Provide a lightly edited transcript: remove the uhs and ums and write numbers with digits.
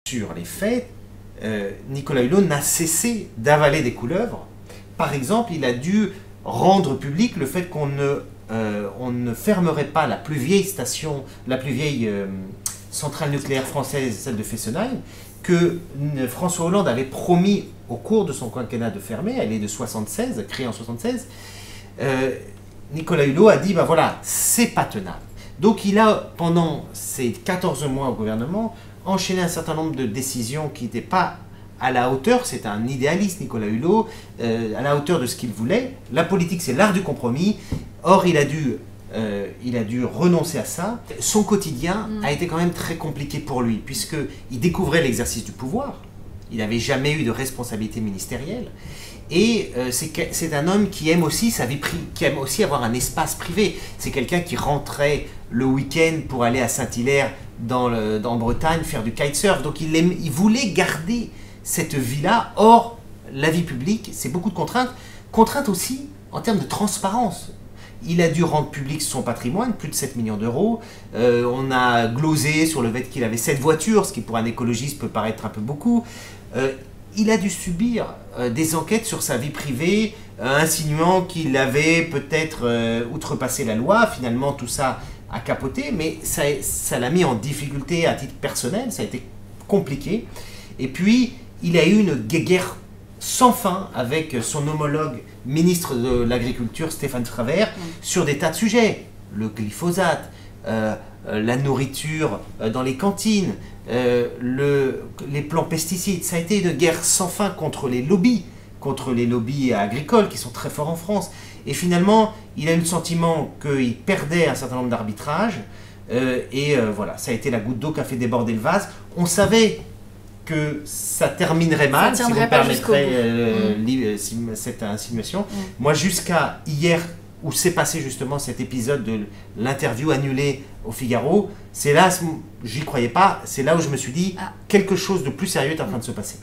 Sur les faits, Nicolas Hulot n'a cessé d'avaler des couleuvres. Par exemple, il a dû rendre public le fait qu'on ne fermerait pas la plus vieille station, la plus vieille centrale nucléaire française, celle de Fessenheim, que François Hollande avait promis au cours de son quinquennat de fermer. Elle est de 76, créée en 76. Nicolas Hulot a dit, ben voilà, c'est pas tenable. Donc il a, pendant ces 14 mois au gouvernement, enchaîné un certain nombre de décisions qui n'étaient pas à la hauteur. C'est un idéaliste, Nicolas Hulot, à la hauteur de ce qu'il voulait. La politique, c'est l'art du compromis. Or, il a dû renoncer à ça. Son quotidien a été quand même très compliqué pour lui, puisqu'il découvrait l'exercice du pouvoir. Il n'avait jamais eu de responsabilité ministérielle. Et c'est un homme qui aime aussi sa vie privée, qui aime aussi avoir un espace privé. C'est quelqu'un qui rentrait le week-end pour aller à Saint-Hilaire en Bretagne faire du kitesurf. Donc il voulait garder cette vie-là. Or, la vie publique, c'est beaucoup de contraintes. Contraintes aussi en termes de transparence. Il a dû rendre public son patrimoine, plus de 7 millions d'euros. On a glosé sur le fait qu'il avait 7 voitures, ce qui pour un écologiste peut paraître un peu beaucoup. Il a dû subir des enquêtes sur sa vie privée, insinuant qu'il avait peut-être outrepassé la loi. Finalement, tout ça a capoté, mais ça l'a mis en difficulté à titre personnel, ça a été compliqué. Et puis, il a eu une guerre sans fin avec son homologue ministre de l'Agriculture, Stéphane Travert, sur des tas de sujets. Le glyphosate, la nourriture dans les cantines, les plants pesticides. Ça a été une guerre sans fin contre les lobbies agricoles qui sont très forts en France. Et finalement, il a eu le sentiment qu'il perdait un certain nombre d'arbitrages. Voilà, ça a été la goutte d'eau qui a fait déborder le vase. On savait que ça terminerait mal, si vous me permettrez cette insinuation. Moi, jusqu'à hier, où s'est passé justement cet épisode de l'interview annulée au Figaro, c'est là, j'y croyais pas, c'est là où je me suis dit, quelque chose de plus sérieux est en train de se passer.